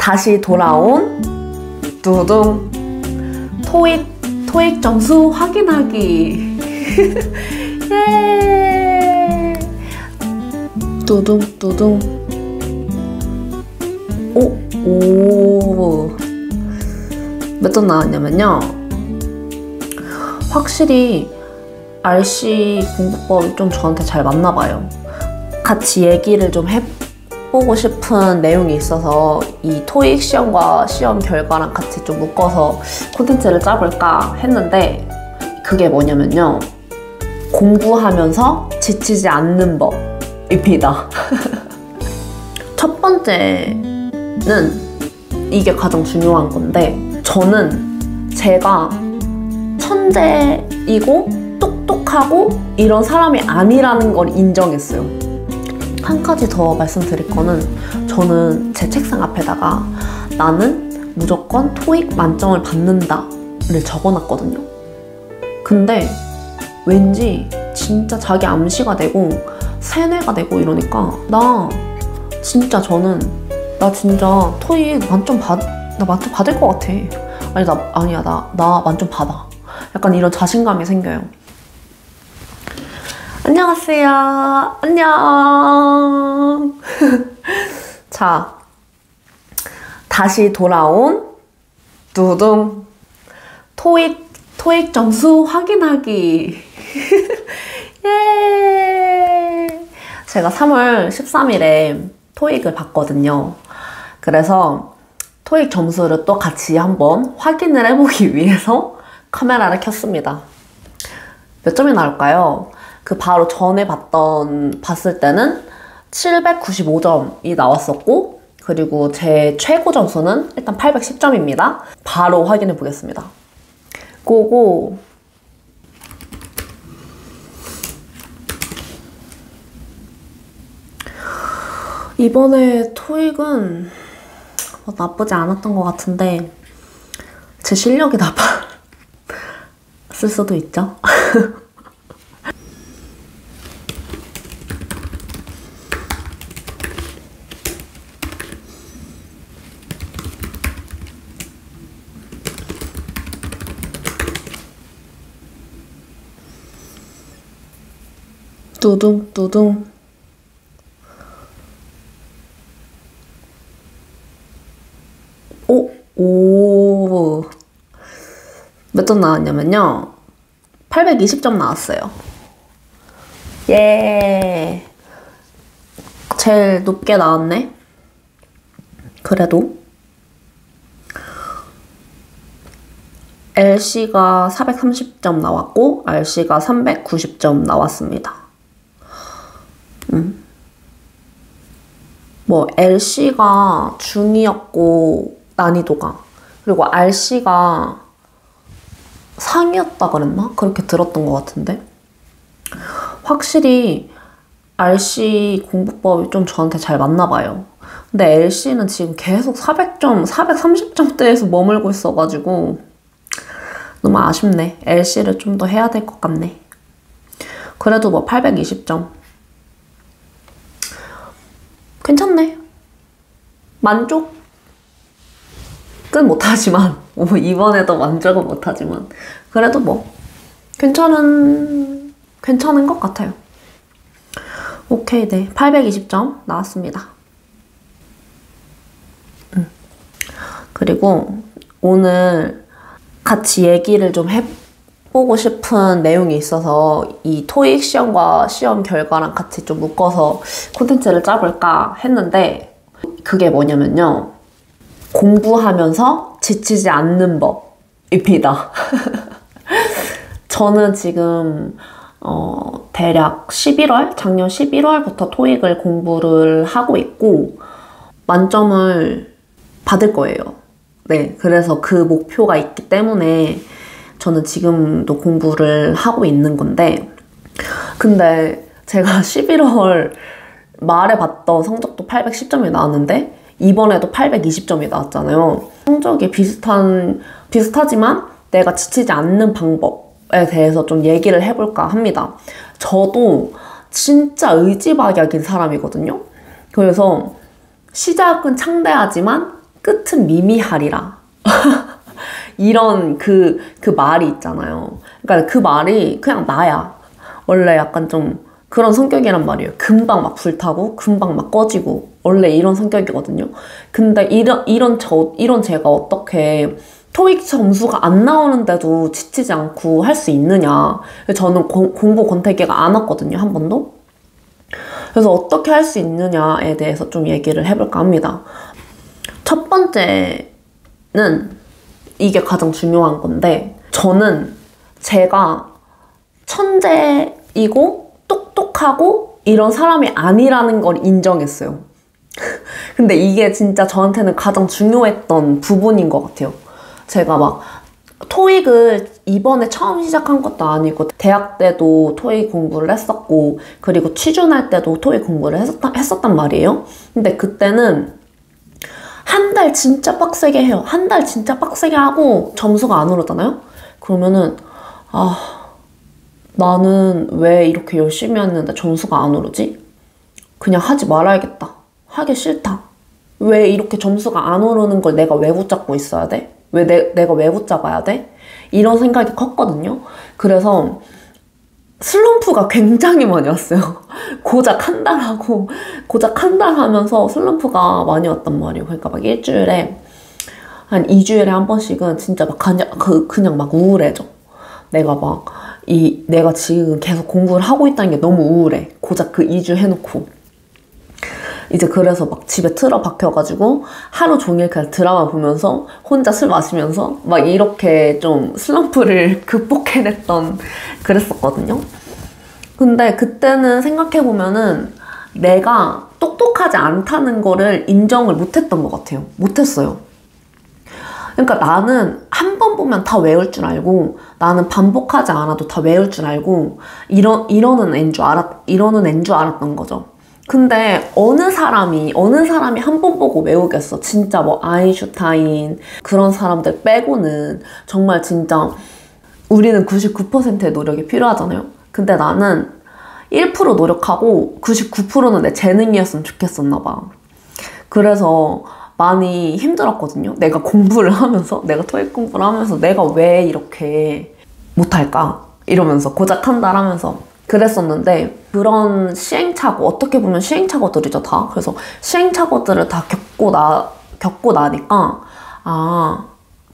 다시 돌아온 두둥 토익 점수 확인하기. 예. 두둥 오 몇 점 나왔냐면요, 확실히 RC 공부법이 좀 저한테 잘 맞나봐요. 같이 얘기를 좀 해보고 싶은 내용이 있어서 이 토익 시험과 시험 결과랑 같이 좀 묶어서 콘텐츠를 짜볼까 했는데, 그게 뭐냐면요, 공부하면서 지치지 않는 법입니다. 첫 번째는 이게 가장 중요한 건데, 저는 제가 천재이고 똑똑하고 이런 사람이 아니라는 걸 인정했어요. 한 가지 더 말씀드릴 거는, 저는 제 책상 앞에다가 나는 무조건 토익 만점을 받는다를 적어놨거든요. 근데 왠지 진짜 자기 암시가 되고 세뇌가 되고 이러니까 나 진짜 토익 만점 받을 것 같아. 나 만점 받아. 약간 이런 자신감이 생겨요. 안녕하세요. 안녕. 자, 다시 돌아온 두둥 토익 점수 확인하기. 예. 제가 3월 13일에 토익을 봤거든요. 그래서 토익 점수를 또 같이 한번 확인을 해보기 위해서 카메라를 켰습니다. 몇 점이 나올까요? 그 바로 전에 봤을 때는 795점이 나왔었고, 그리고 제 최고 점수는 일단 810점입니다. 바로 확인해 보겠습니다. 고고. 이번에 토익은 뭐 나쁘지 않았던 것 같은데, 제 실력이 나빴을 수도 있죠. 두둥 오 몇 점 나왔냐면요, 820점 나왔어요. 예, 제일 높게 나왔네. 그래도 LC가 430점 나왔고 RC가 390점 나왔습니다. 뭐 LC가 중이었고 난이도가, 그리고 RC가 상이었다 그랬나? 그렇게 들었던 것 같은데, 확실히 RC 공부법이 좀 저한테 잘 맞나봐요. 근데 LC는 지금 계속 400점, 430점대에서 머물고 있어가지고 너무 아쉽네. LC를 좀 더 해야 될 것 같네. 그래도 뭐 820점 괜찮네. 만족은 못하지만, 이번에도 만족은 못하지만, 그래도 뭐 괜찮은 것 같아요. 오케이, 네, 820점 나왔습니다. 그리고 오늘 같이 얘기를 좀 해보고 싶은 내용이 있어서 이 토익 시험과 시험 결과랑 같이 좀 묶어서 콘텐츠를 짜볼까 했는데, 그게 뭐냐면요, 공부하면서 지치지 않는 법입니다. 저는 지금 대략 작년 11월부터 토익을 공부를 하고 있고 만점을 받을 거예요. 네, 그래서 그 목표가 있기 때문에 저는 지금도 공부를 하고 있는 건데, 근데 제가 11월 말에 봤던 성적도 810점이 나왔는데 이번에도 820점이 나왔잖아요. 성적이 비슷하지만 내가 지치지 않는 방법에 대해서 좀 얘기를 해볼까 합니다. 저도 진짜 의지박약인 사람이거든요. 그래서 시작은 창대하지만 끝은 미미하리라. 이런 그 말이 있잖아요. 그러니까 그 말이 그냥 나야. 원래 약간 좀 그런 성격이란 말이에요. 금방 막 불타고 금방 막 꺼지고 원래 이런 성격이거든요. 근데 이런 제가 어떻게 토익 점수가 안 나오는데도 지치지 않고 할 수 있느냐. 저는 공부 권태기가 안 왔거든요, 한 번도. 그래서 어떻게 할 수 있느냐에 대해서 좀 얘기를 해볼까 합니다. 첫 번째는 이게 가장 중요한 건데, 저는 제가 천재이고 똑똑하고 이런 사람이 아니라는 걸 인정했어요. 근데 이게 진짜 저한테는 가장 중요했던 부분인 것 같아요. 제가 막 토익을 이번에 처음 시작한 것도 아니고 대학 때도 토익 공부를 했었고 그리고 취준할 때도 토익 공부를 했었단 말이에요. 근데 그때는 한 달 진짜 빡세게 해요. 한 달 진짜 빡세게 하고 점수가 안 오르잖아요? 그러면은 나는 왜 이렇게 열심히 했는데 점수가 안 오르지? 그냥 하지 말아야겠다. 하기 싫다. 왜 이렇게 점수가 안 오르는 걸 내가 왜 붙잡고 있어야 돼? 왜 내가 왜 붙잡아야 돼? 이런 생각이 컸거든요. 그래서 슬럼프가 굉장히 많이 왔어요. 고작 한 달 하면서 슬럼프가 많이 왔단 말이에요. 그러니까 막 일주일에 한 2주일에 한 번씩은 진짜 막 그냥 막 우울해져. 내가 지금 계속 공부를 하고 있다는 게 너무 우울해. 고작 그 2주 해놓고. 이제 그래서 막 집에 틀어박혀가지고 하루 종일 그냥 드라마 보면서 혼자 술 마시면서 막 이렇게 좀 슬럼프를 극복해냈던 그랬었거든요. 근데 그때는 생각해보면은 내가 똑똑하지 않다는 거를 인정을 못했던 것 같아요. 못했어요. 그러니까 나는 한 번 보면 다 외울 줄 알고 나는 반복하지 않아도 다 외울 줄 알고 이러는 애인 줄 알았던 거죠. 근데 어느 사람이 한 번 보고 외우겠어. 진짜 뭐 아인슈타인 그런 사람들 빼고는 정말 진짜 우리는 99%의 노력이 필요하잖아요. 근데 나는 1% 노력하고 99%는 내 재능이었으면 좋겠었나 봐. 그래서 많이 힘들었거든요. 내가 공부를 하면서, 내가 토익 공부를 하면서 내가 왜 이렇게 못할까? 이러면서 고작 한 달 하면서 그랬었는데 그런 시행착오, 어떻게 보면 시행착오들이죠, 다. 그래서 시행착오들을 다 겪고 나니까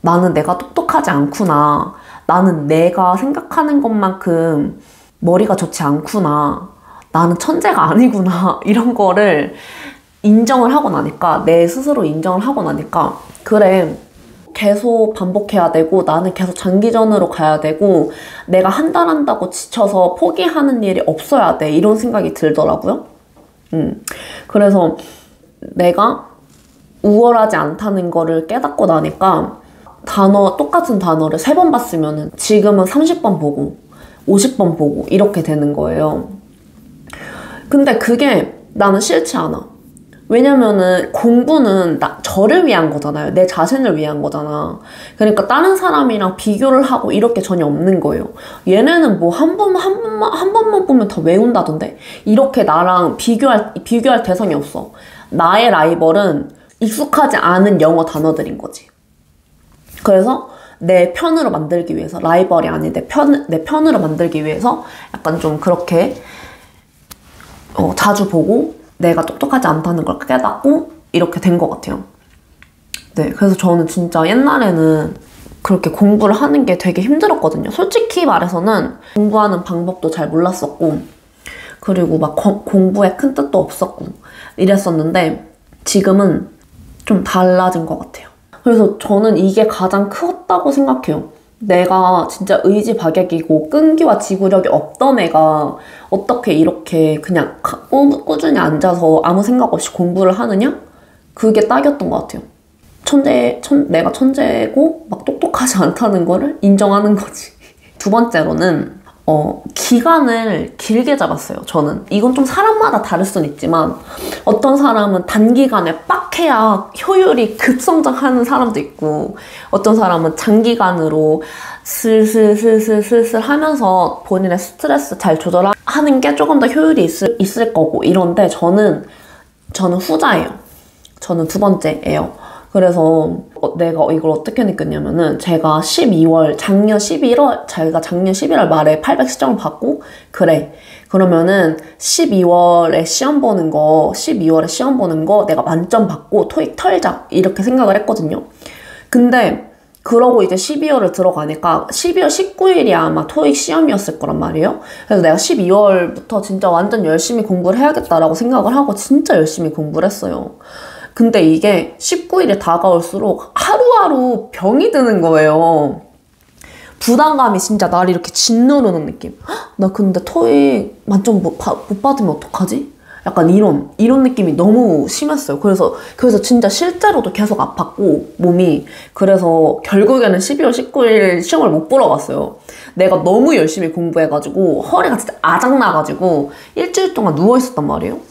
나는 내가 똑똑하지 않구나. 나는 내가 생각하는 것만큼 머리가 좋지 않구나. 나는 천재가 아니구나. 이런 거를 인정을 하고 나니까, 내 스스로 인정을 하고 나니까 그래, 계속 반복해야 되고 나는 계속 장기전으로 가야 되고 내가 한 달 한다고 지쳐서 포기하는 일이 없어야 돼. 이런 생각이 들더라고요. 그래서 내가 우월하지 않다는 거를 깨닫고 나니까 똑같은 단어를 3번 봤으면 지금은 30번 보고 50번 보고 이렇게 되는 거예요. 근데 그게 나는 싫지 않아. 왜냐면은 공부는 저를 위한 거잖아요. 내 자신을 위한 거잖아. 그러니까 다른 사람이랑 비교를 하고 이렇게 전혀 없는 거예요. 얘네는 뭐 한 번만 보면 다 외운다던데? 이렇게 나랑 비교할 대상이 없어. 나의 라이벌은 익숙하지 않은 영어 단어들인 거지. 그래서 내 편으로 만들기 위해서, 라이벌이 아닌 내 편으로 만들기 위해서 약간 좀 그렇게 자주 보고 내가 똑똑하지 않다는 걸 깨닫고 이렇게 된 것 같아요. 네, 그래서 저는 진짜 옛날에는 그렇게 공부를 하는 게 되게 힘들었거든요. 솔직히 말해서는 공부하는 방법도 잘 몰랐었고 그리고 막 공부에 큰 뜻도 없었고 이랬었는데 지금은 좀 달라진 것 같아요. 그래서 저는 이게 가장 컸다고 생각해요. 내가 진짜 의지박약이고 끈기와 지구력이 없던 애가 어떻게 이렇게 그냥 꾸준히 앉아서 아무 생각 없이 공부를 하느냐? 그게 딱이었던 것 같아요. 내가 천재고 막 똑똑하지 않다는 거를 인정하는 거지. 두 번째로는 기간을 길게 잡았어요. 저는 이건 좀 사람마다 다를 수는 있지만 어떤 사람은 단기간에 빡 해야 효율이 급성장하는 사람도 있고 어떤 사람은 장기간으로 슬슬 하면서 본인의 스트레스 잘 조절하는 게 조금 더 효율이 있을 거고 이런데 저는 후자예요. 저는 두 번째예요. 그래서 내가 이걸 어떻게 느꼈냐면은 제가 작년 11월 말에 810점을 받고 그래. 그러면은 12월에 시험 보는 거 내가 만점 받고 토익 털자. 이렇게 생각을 했거든요. 근데 그러고 이제 12월을 들어가니까 12월 19일이 아마 토익 시험이었을 거란 말이에요. 그래서 내가 12월부터 진짜 완전 열심히 공부를 해야겠다라고 생각을 하고 진짜 열심히 공부를 했어요. 근데 이게 19일이 다가올수록 하루하루 병이 드는 거예요. 부담감이 진짜 나를 이렇게 짓누르는 느낌. 나 근데 토익 만점 못 받으면 어떡하지? 약간 이런 느낌이 너무 심했어요. 그래서 진짜 실제로도 계속 아팠고 몸이. 그래서 결국에는 12월 19일 시험을 못 보러 갔어요. 내가 너무 열심히 공부해가지고 허리가 진짜 아작나가지고 일주일 동안 누워있었단 말이에요.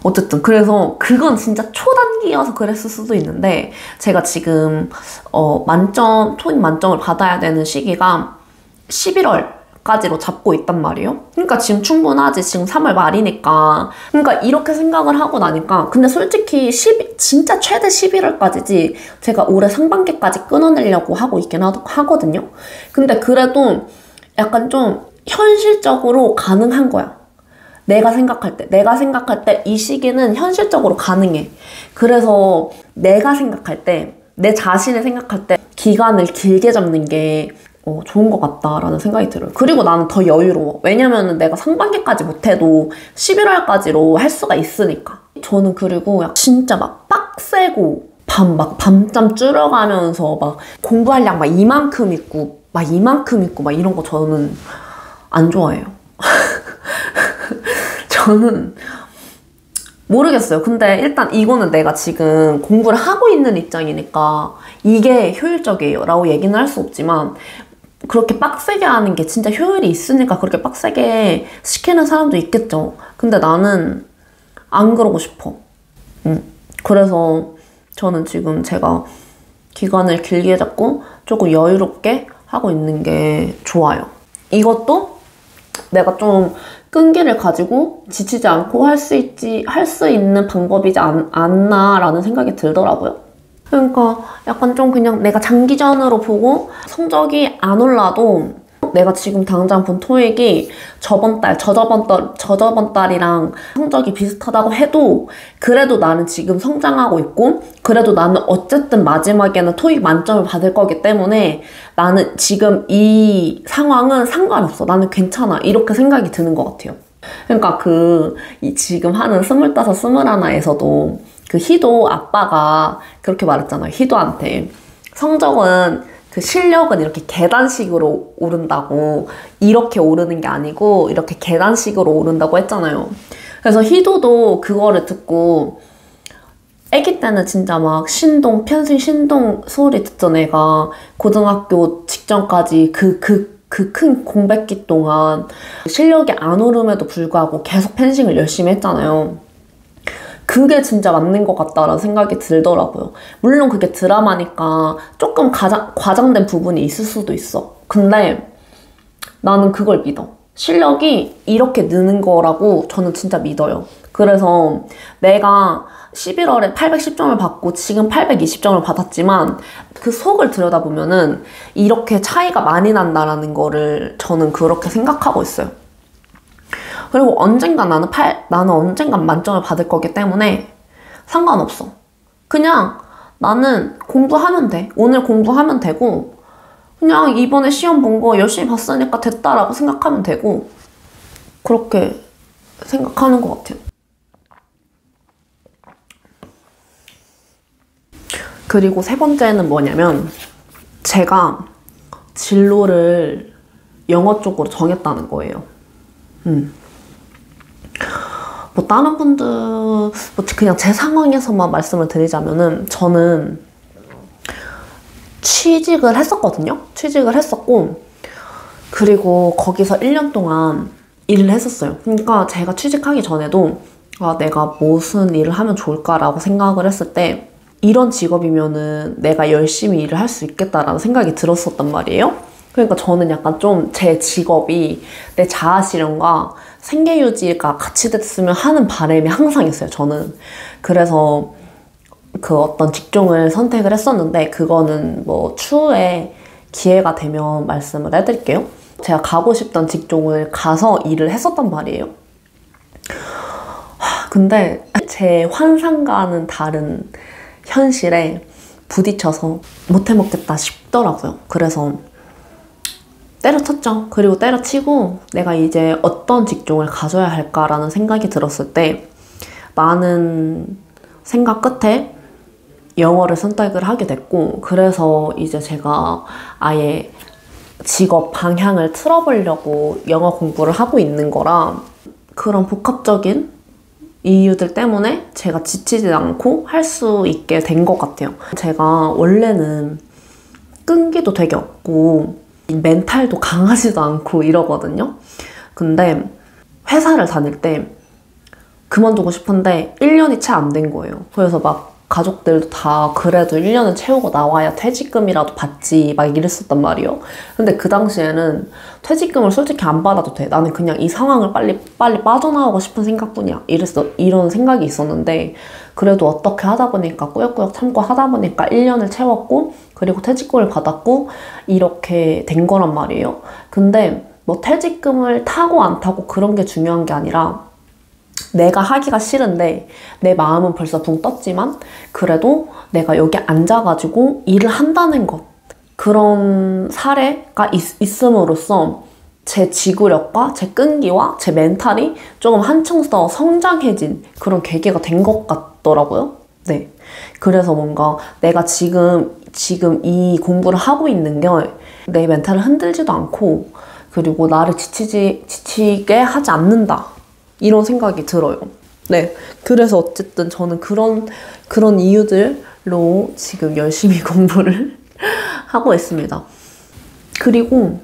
어쨌든 그래서 그건 진짜 초단기여서 그랬을 수도 있는데 제가 지금 토익 만점을 받아야 되는 시기가 11월까지로 잡고 있단 말이에요. 그러니까 지금 충분하지. 지금 3월 말이니까. 그러니까 이렇게 생각을 하고 나니까 근데 솔직히 진짜 최대 11월까지지 제가 올해 상반기까지 끊어내려고 하고 있긴 하거든요. 근데 그래도 약간 좀 현실적으로 가능한 거야. 내가 생각할 때 이 시기는 현실적으로 가능해. 그래서 내가 생각할 때, 내 자신을 생각할 때 기간을 길게 잡는 게 좋은 것 같다라는 생각이 들어요. 그리고 나는 더 여유로워. 왜냐면은 내가 상반기까지 못해도 11월까지로 할 수가 있으니까. 저는 그리고 진짜 막 빡세고 밤잠 줄여가면서 막 공부할 양 막 이만큼 있고 막 이런 거 저는 안 좋아해요. 저는 모르겠어요. 근데 일단 이거는 내가 지금 공부를 하고 있는 입장이니까 이게 효율적이에요 라고 얘기는 할 수 없지만 그렇게 빡세게 하는 게 진짜 효율이 있으니까 그렇게 빡세게 시키는 사람도 있겠죠. 근데 나는 안 그러고 싶어. 그래서 저는 지금 제가 기간을 길게 잡고 조금 여유롭게 하고 있는 게 좋아요. 이것도 내가 좀 끈기를 가지고 지치지 않고 할 수 있는 방법이지 않나라는 생각이 들더라고요. 그러니까 약간 좀 그냥 내가 장기전으로 보고 성적이 안 올라도 내가 지금 당장 본 토익이 저저번 달이랑 성적이 비슷하다고 해도 그래도 나는 지금 성장하고 있고 그래도 나는 어쨌든 마지막에는 토익 만점을 받을 거기 때문에 나는 지금 이 상황은 상관없어. 나는 괜찮아. 이렇게 생각이 드는 것 같아요. 그러니까 지금 하는 25, 21에서도 그 희도 아빠가 그렇게 말했잖아요. 희도한테 성적은 실력은 이렇게 계단식으로 오른다고 이렇게 오르는 게 아니고 이렇게 계단식으로 오른다고 했잖아요. 그래서 희도도 그거를 듣고 아기 때는 진짜 막 편승 신동 소리 듣던 애가 고등학교 직전까지 그 큰 공백기 동안 실력이 안 오름에도 불구하고 계속 펜싱을 열심히 했잖아요. 그게 진짜 맞는 것 같다라는 생각이 들더라고요. 물론 그게 드라마니까 조금 과장된 부분이 있을 수도 있어. 근데 나는 그걸 믿어. 실력이 이렇게 느는 거라고 저는 진짜 믿어요. 그래서 내가 11월에 810점을 받고 지금 820점을 받았지만 그 속을 들여다보면은 이렇게 차이가 많이 난다라는 거를 저는 그렇게 생각하고 있어요. 그리고 언젠간 나는 언젠간 만점을 받을 거기 때문에 상관없어. 그냥 나는 공부하면 돼. 오늘 공부하면 되고 그냥 이번에 시험 본 거 열심히 봤으니까 됐다라고 생각하면 되고 그렇게 생각하는 것 같아요. 그리고 세 번째는 뭐냐면 제가 진로를 영어 쪽으로 정했다는 거예요. 뭐 다른 분들 그냥 제 상황에서만 말씀을 드리자면은 저는 취직을 했었거든요. 취직을 했었고 그리고 거기서 1년 동안 일을 했었어요. 그러니까 제가 취직하기 전에도 내가 무슨 일을 하면 좋을까라고 생각을 했을 때 이런 직업이면은 내가 열심히 일을 할 수 있겠다라는 생각이 들었었단 말이에요. 그러니까 저는 약간 좀 제 직업이 내 자아실현과 생계유지가 같이 됐으면 하는 바람이 항상 있어요, 저는. 그래서 그 어떤 직종을 선택을 했었는데 그거는 뭐 추후에 기회가 되면 말씀을 해드릴게요. 제가 가고 싶던 직종을 가서 일을 했었단 말이에요. 근데 제 환상과는 다른 현실에 부딪혀서 못해 먹겠다 싶더라고요. 그래서 때려쳤죠. 그리고 때려치고 내가 이제 어떤 직종을 가져야 할까라는 생각이 들었을 때 많은 생각 끝에 영어를 선택을 하게 됐고, 그래서 이제 제가 아예 직업 방향을 틀어보려고 영어 공부를 하고 있는 거라 그런 복합적인 이유들 때문에 제가 지치지 않고 할 수 있게 된 것 같아요. 제가 원래는 끈기도 되게 없고 멘탈도 강하지도 않고 이러거든요. 근데 회사를 다닐 때 그만두고 싶은데 1년이 채 안 된 거예요. 그래서 막 가족들도 다 그래도 1년을 채우고 나와야 퇴직금이라도 받지 막 이랬었단 말이에요. 근데 그 당시에는 퇴직금을 솔직히 안 받아도 돼. 나는 그냥 이 상황을 빨리 빠져나오고 싶은 생각뿐이야. 이런 생각이 있었는데 그래도 어떻게 하다 보니까 꾸역꾸역 참고 하다 보니까 1년을 채웠고 그리고 퇴직금을 받았고 이렇게 된 거란 말이에요. 근데 뭐 퇴직금을 타고 안 타고 그런 게 중요한 게 아니라 내가 하기가 싫은데 내 마음은 벌써 붕 떴지만 그래도 내가 여기 앉아가지고 일을 한다는 것, 그런 사례가 있음으로써 제 지구력과 제 끈기와 제 멘탈이 조금 한층 더 성장해진 그런 계기가 된 것 같더라고요. 네. 그래서 뭔가 내가 지금 이 공부를 하고 있는 게 내 멘탈을 흔들지도 않고 그리고 나를 지치게 하지 않는다. 이런 생각이 들어요. 네. 그래서 어쨌든 저는 그런 이유들로 지금 열심히 공부를 하고 있습니다. 그리고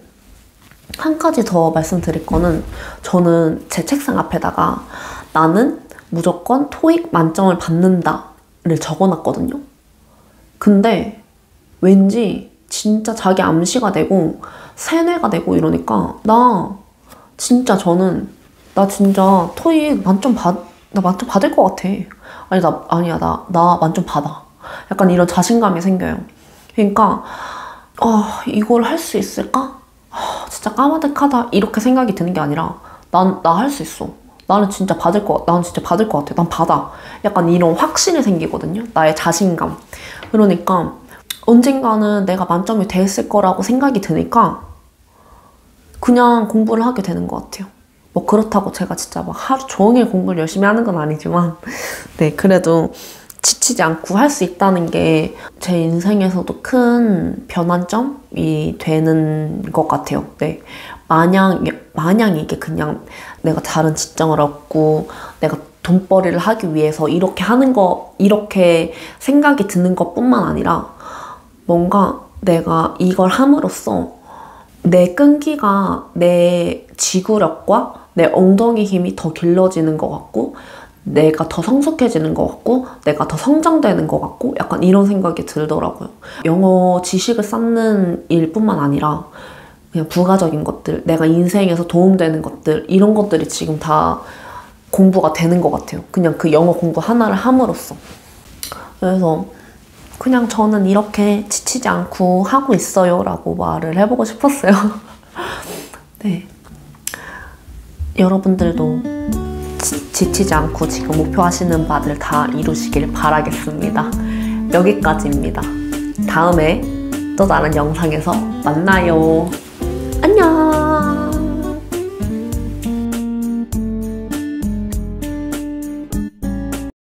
한 가지 더 말씀드릴 거는 저는 제 책상 앞에다가 나는 무조건 토익 만점을 받는다를 적어놨거든요. 근데 왠지 진짜 자기 암시가 되고 세뇌가 되고 이러니까 나 진짜 토익 나 만점 받을 것 같아. 나 만점 받아. 약간 이런 자신감이 생겨요. 그러니까, 이걸 할 수 있을까? 진짜 까마득하다. 이렇게 생각이 드는 게 아니라, 나 할 수 있어. 나는 진짜 받을 것 같아. 난 받아. 약간 이런 확신이 생기거든요. 나의 자신감. 그러니까, 언젠가는 내가 만점이 됐을 거라고 생각이 드니까, 그냥 공부를 하게 되는 것 같아요. 뭐 그렇다고 제가 진짜 막 하루 종일 공부를 열심히 하는 건 아니지만 네, 그래도 지치지 않고 할 수 있다는 게 제 인생에서도 큰 변환점이 되는 것 같아요. 네. 마냥 이게 그냥 내가 다른 직장을 얻고 내가 돈벌이를 하기 위해서 이렇게 생각이 드는 것뿐만 아니라 뭔가 내가 이걸 함으로써 내 끈기가 내 지구력과 내 엉덩이 힘이 더 길러지는 것 같고 내가 더 성숙해지는 것 같고 내가 더 성장되는 것 같고 약간 이런 생각이 들더라고요. 영어 지식을 쌓는 일뿐만 아니라 그냥 부가적인 것들, 내가 인생에서 도움되는 것들 이런 것들이 지금 다 공부가 되는 것 같아요. 그냥 그 영어 공부 하나를 함으로써. 그래서 그냥 저는 이렇게 지치지 않고 하고 있어요 라고 말을 해보고 싶었어요. 네. 여러분들도 지치지 않고 지금 목표하시는 바들 다 이루시길 바라겠습니다. 여기까지입니다. 다음에 또 다른 영상에서 만나요. 안녕!